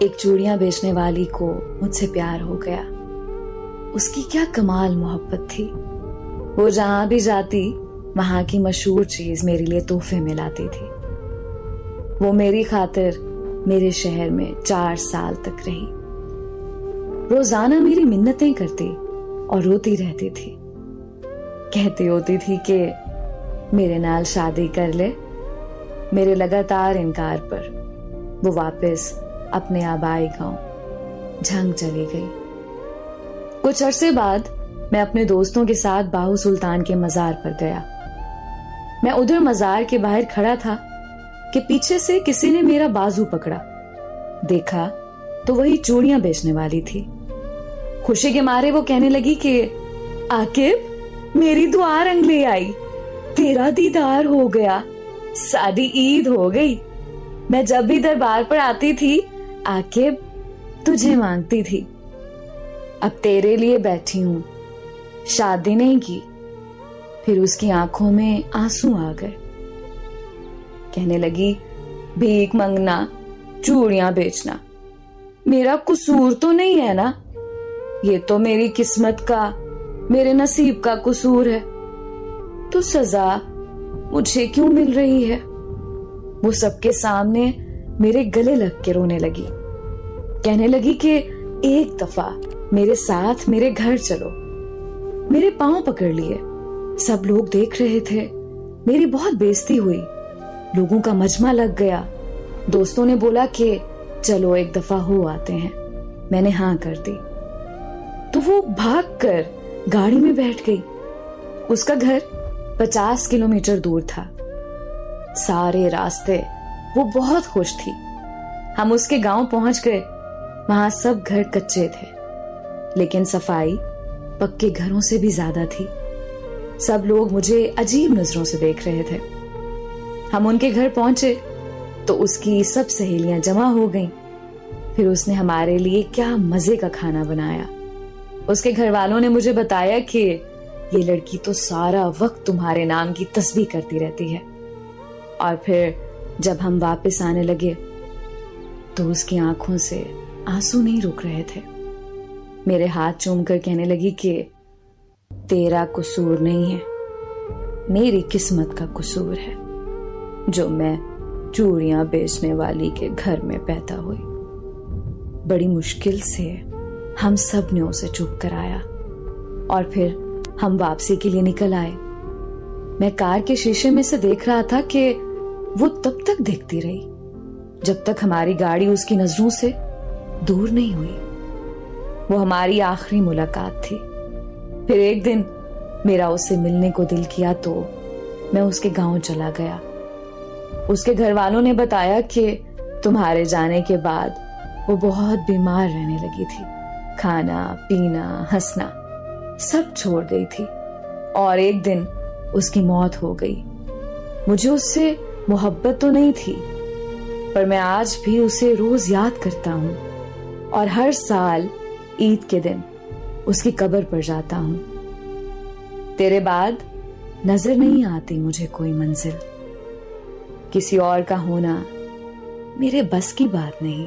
एक चूड़ियां बेचने वाली को मुझसे प्यार हो गया। उसकी क्या कमाल मोहब्बत थी। वो जहां भी जाती वहां की मशहूर चीज मेरे लिए तोहफे में लाती थी। वो मेरी खातिर मेरे शहर में 4 साल तक रही। रोजाना मेरी मिन्नतें करती और रोती रहती थी। कहती होती थी कि मेरे नाल शादी कर ले। मेरे लगातार इनकार पर वो वापस अपने आबाई गांव झंग चली गई। कुछ अरसे बाद मैं अपने दोस्तों के साथ बाहू सुल्तान के मजार पर गया। मैं उधर मजार के बाहर खड़ा था कि पीछे से किसी ने मेरा बाजू पकड़ा। देखा तो वही चूड़ियां बेचने वाली थी। खुशी के मारे वो कहने लगी कि आकिब, मेरी दुआ रंग ले आई, तेरा दीदार हो गया, सादी ईद हो गई। मैं जब भी दरबार पर आती थी आकिब तुझे मांगती थी। अब तेरे लिए बैठी हूं, शादी नहीं की। फिर उसकी आंखों में आंसू आ गए। कहने लगी, भीख मंगना, चूड़ियां बेचना मेरा कसूर तो नहीं है ना। ये तो मेरी किस्मत का, मेरे नसीब का कसूर है। तो सजा मुझे क्यों मिल रही है। वो सबके सामने मेरे गले लग के रोने लगी। कहने लगी कि एक दफा मेरे साथ मेरे घर चलो। मेरे पांव पकड़ लिए। सब लोग देख रहे थे। मेरी बहुत बेइज्जती हुई। लोगों का मजमा लग गया। दोस्तों ने बोला कि चलो एक दफा हो आते हैं। मैंने हाँ कर दी। तो वो भागकर गाड़ी में बैठ गई। उसका घर 50 किलोमीटर दूर था। सारे रास्ते वो बहुत खुश थी। हम उसके गांव पहुंच गए। वहां सब घर कच्चे थे, लेकिन सफाई पक्के घरों से भी ज्यादा थी। सब लोग मुझे अजीब नजरों से देख रहे थे। हम उनके घर पहुंचे तो उसकी सब सहेलियां जमा हो गईं। फिर उसने हमारे लिए क्या मजे का खाना बनाया। उसके घर वालों ने मुझे बताया कि ये लड़की तो सारा वक्त तुम्हारे नाम की तस्बीह करती रहती है। और फिर जब हम वापस आने लगे तो उसकी आंखों से आंसू नहीं रुक रहे थे। मेरे हाथ चूमकर कहने लगी कि तेरा कसूर नहीं है, मेरी किस्मत का कसूर है जो मैं चूड़ियां बेचने वाली के घर में पैदा हुई। बड़ी मुश्किल से हम सब ने उसे चुप कराया और फिर हम वापसी के लिए निकल आए। मैं कार के शीशे में से देख रहा था कि वो तब तक देखती रही जब तक हमारी गाड़ी उसकी नजरों से दूर नहीं हुई। वो हमारी आखिरी मुलाकात थी। फिर एक दिन मेरा उससे मिलने को दिल किया तो मैं उसके गांव चला गया। उसके घर वालों ने बताया कि तुम्हारे जाने के बाद वो बहुत बीमार रहने लगी थी। खाना पीना हंसना सब छोड़ गई थी और एक दिन उसकी मौत हो गई। मुझे उससे मोहब्बत तो नहीं थी, पर मैं आज भी उसे रोज याद करता हूँ और हर साल ईद के दिन उसकी कब्र पर जाता हूँ। तेरे बाद नजर नहीं आती मुझे कोई मंजिल। किसी और का होना मेरे बस की बात नहीं।